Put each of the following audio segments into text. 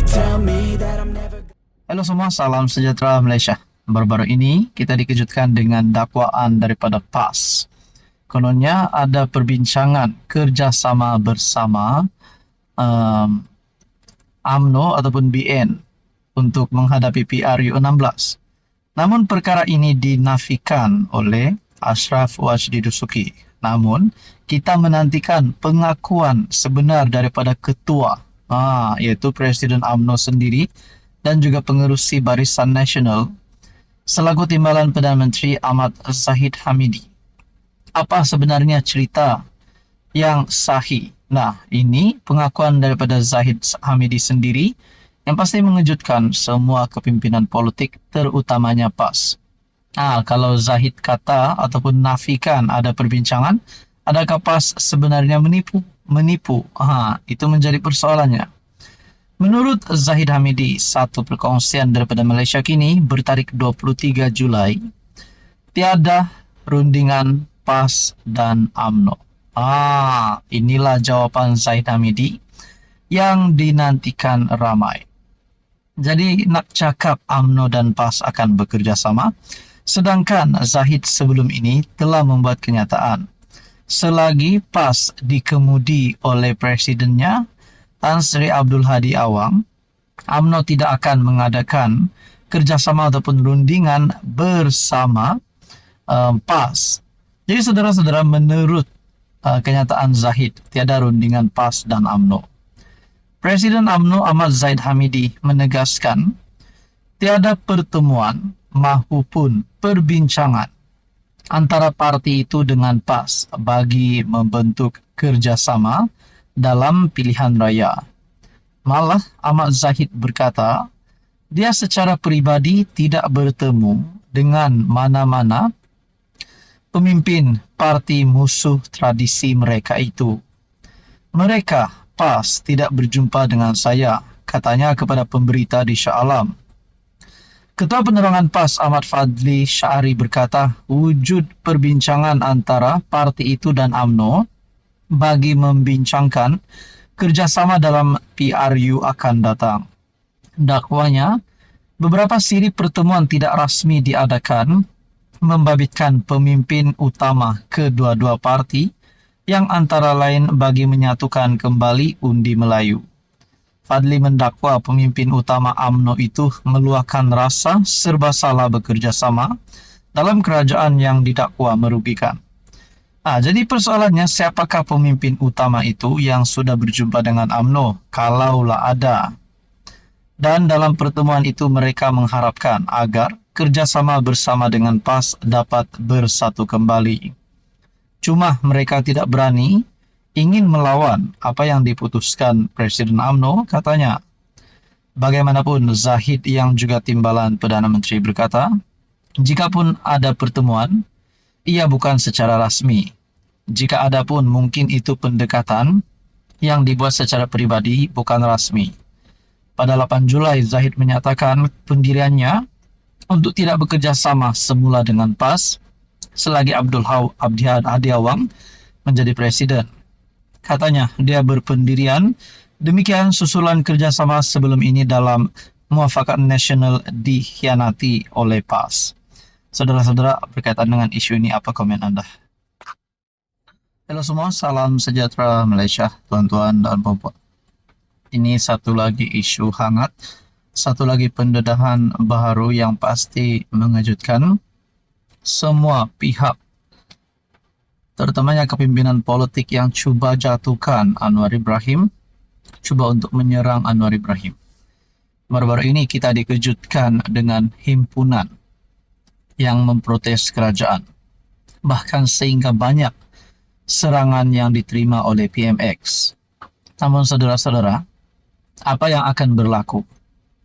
tell me that I'm never. Halo semua, salam sejahtera Malaysia. Baru-baru ini kita dikejutkan dengan dakwaan daripada PAS. Kononnya ada perbincangan kerjasama bersama UMNO ataupun BN untuk menghadapi PRU 16. Namun perkara ini dinafikan oleh Ashraf Wajdi Dusuki. Namun kita menantikan pengakuan sebenar daripada ketua, iaitu Presiden UMNO sendiri dan juga pengerusi Barisan Nasional selaku Timbalan Perdana Menteri Ahmad Zahid Hamidi. Apa sebenarnya cerita yang sahih? Nah, ini pengakuan daripada Zahid Hamidi sendiri yang pasti mengejutkan semua kepimpinan politik, terutamanya PAS. Kalau Zahid kata ataupun nafikan ada perbincangan, adakah PAS sebenarnya menipu? Itu menjadi persoalannya. Menurut Zahid Hamidi, satu perkongsian daripada Malaysia Kini bertarikh 23 Julai, tiada rundingan PAS dan UMNO. Inilah jawapan Zahid Hamidi yang dinantikan ramai. Jadi nak cakap UMNO dan PAS akan bekerja sama, sedangkan Zahid sebelum ini telah membuat kenyataan. Selagi PAS dikemudi oleh presidennya, Tan Sri Abdul Hadi Awang, UMNO tidak akan mengadakan kerjasama ataupun rundingan bersama PAS. Jadi saudara-saudara, menurut kenyataan Zahid, tiada rundingan PAS dan UMNO. Presiden UMNO Ahmad Zahid Hamidi menegaskan tiada pertemuan maupun perbincangan antara parti itu dengan PAS bagi membentuk kerjasama dalam pilihan raya. Malah Ahmad Zahid berkata, dia secara peribadi tidak bertemu dengan mana-mana pemimpin parti musuh tradisi mereka itu. Mereka, PAS, tidak berjumpa dengan saya, katanya kepada pemberita di Shah Alam. Ketua Penerangan PAS Ahmad Fadli Syari berkata, wujud perbincangan antara parti itu dan UMNO bagi membincangkan kerjasama dalam PRU akan datang. Dakwanya, beberapa siri pertemuan tidak rasmi diadakan membabitkan pemimpin utama kedua-dua parti yang antara lain bagi menyatukan kembali undi Melayu. Fadli mendakwa pemimpin utama UMNO itu meluahkan rasa serba salah bekerja sama dalam kerajaan yang didakwa merugikan. Jadi persoalannya, siapakah pemimpin utama itu yang sudah berjumpa dengan UMNO, kalaulah ada? Dan dalam pertemuan itu mereka mengharapkan agar kerjasama bersama dengan PAS dapat bersatu kembali. Cuma mereka tidak berani, ingin melawan apa yang diputuskan Presiden UMNO, katanya. Bagaimanapun, Zahid yang juga Timbalan Perdana Menteri berkata, jikapun ada pertemuan, ia bukan secara rasmi. Jika ada pun, mungkin itu pendekatan yang dibuat secara pribadi, bukan rasmi. Pada 8 Julai, Zahid menyatakan pendiriannya untuk tidak bekerja sama semula dengan PAS selagi Abdi Hadi Awang menjadi presiden. Katanya, dia berpendirian demikian susulan kerjasama sebelum ini dalam Muafakat Nasional dikhianati oleh PAS. Saudara-saudara, berkaitan dengan isu ini, apa komen Anda? Halo semua, salam sejahtera Malaysia, tuan-tuan dan puan-puan. Ini satu lagi isu hangat, satu lagi pendedahan baru yang pasti mengejutkan semua pihak, terutamanya kepimpinan politik yang cuba jatuhkan Anwar Ibrahim, cuba untuk menyerang Anwar Ibrahim. Baru-baru ini kita dikejutkan dengan himpunan yang memprotes kerajaan, bahkan sehingga banyak serangan yang diterima oleh PMX. Namun saudara-saudara, apa yang akan berlaku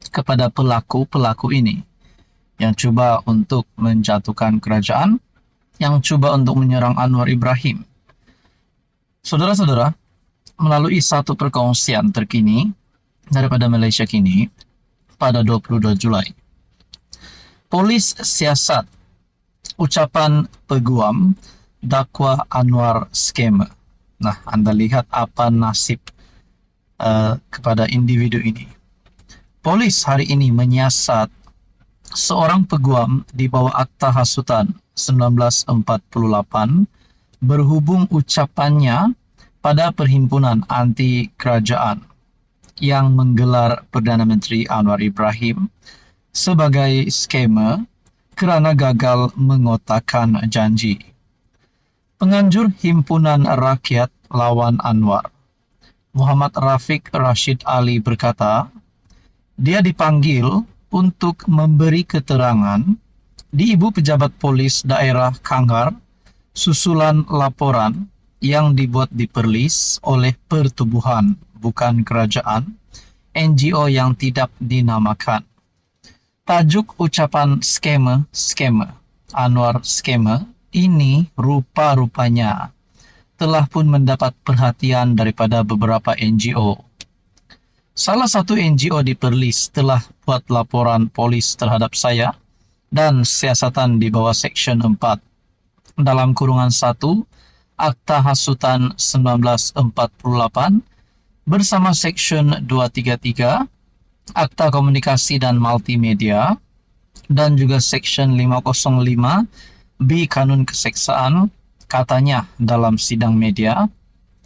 kepada pelaku-pelaku ini yang cuba untuk menjatuhkan kerajaan, yang cuba untuk menyerang Anwar Ibrahim? Saudara-saudara, melalui satu perkongsian terkini daripada Malaysia Kini pada 22 Julai, Polis Siasat, ucapan peguam dakwa Anwar scammer. Nah, Anda lihat apa nasib kepada individu ini. Polis hari ini menyiasat seorang peguam di bawah Akta Hasutan 1948 berhubung ucapannya pada Perhimpunan Anti Kerajaan yang menggelar Perdana Menteri Anwar Ibrahim sebagai skamer kerana gagal mengotakkan janji. Penganjur Himpunan Rakyat Lawan Anwar, Muhammad Rafiq Rashid Ali berkata, dia dipanggil untuk memberi keterangan di Ibu Pejabat Polis Daerah Kangar susulan laporan yang dibuat di Perlis oleh pertubuhan bukan kerajaan, NGO yang tidak dinamakan. Tajuk ucapan skamer Anwar skamer ini rupa-rupanya telah pun mendapat perhatian daripada beberapa NGO. Salah satu NGO di Perlis telah buat laporan polis terhadap saya dan siasatan di bawah Seksyen 4 dalam kurungan 1 Akta Hasutan 1948 bersama Seksyen 233 Akta Komunikasi dan Multimedia dan juga Seksyen 505 B Kanun Keseksaan, katanya dalam sidang media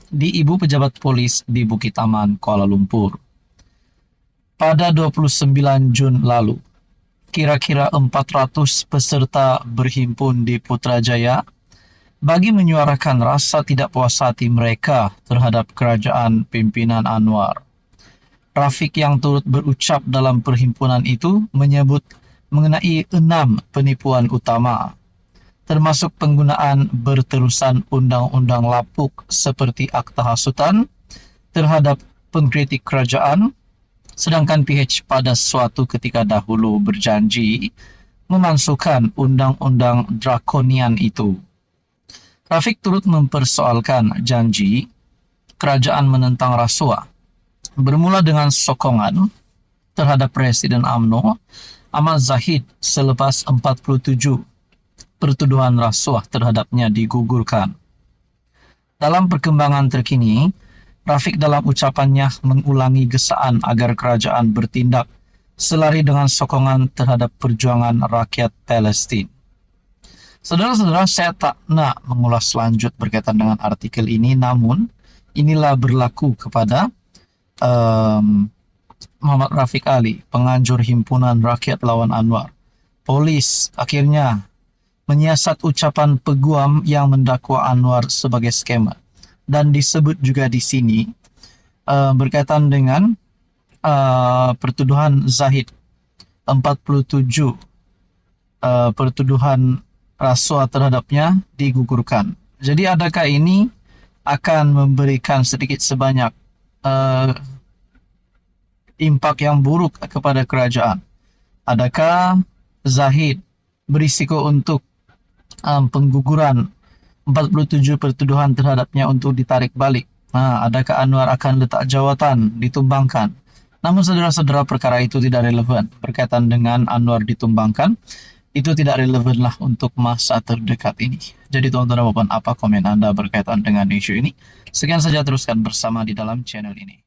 di Ibu Pejabat Polis di Bukit Aman, Kuala Lumpur. Pada 29 Jun lalu, kira-kira 400 peserta berhimpun di Putrajaya bagi menyuarakan rasa tidak puas hati mereka terhadap kerajaan pimpinan Anwar. Rafiq yang turut berucap dalam perhimpunan itu menyebut mengenai 6 penipuan utama, termasuk penggunaan berterusan undang-undang lapuk seperti Akta Hasutan terhadap pengkritik kerajaan, sedangkan PH pada suatu ketika dahulu berjanji memasukkan undang-undang drakonian itu. Rafiq turut mempersoalkan janji kerajaan menentang rasuah, bermula dengan sokongan terhadap Presiden UMNO Ahmad Zahid selepas 47 pertuduhan rasuah terhadapnya digugurkan. Dalam perkembangan terkini, Rafiq dalam ucapannya mengulangi gesaan agar kerajaan bertindak selari dengan sokongan terhadap perjuangan rakyat Palestin. Saudara-saudara, saya tak nak mengulas lanjut berkaitan dengan artikel ini, namun inilah berlaku kepada Muhammad Rafiq Ali, penganjur Himpunan Rakyat Lawan Anwar. Polis akhirnya menyiasat ucapan peguam yang mendakwa Anwar sebagai skamer. Dan disebut juga di sini berkaitan dengan pertuduhan Zahid 47 pertuduhan rasuah terhadapnya digugurkan. Jadi adakah ini akan memberikan sedikit sebanyak impak yang buruk kepada kerajaan? Adakah Zahid berisiko untuk pengguguran 47 pertuduhan terhadapnya untuk ditarik balik? Adakah Anwar akan letak jawatan, ditumbangkan? Namun saudara-saudara, perkara itu tidak relevan. Berkaitan dengan Anwar ditumbangkan, itu tidak relevanlah untuk masa terdekat ini. Jadi tuan-tuan dan puan, apa komen Anda berkaitan dengan isu ini? Sekian saja, teruskan bersama di dalam channel ini.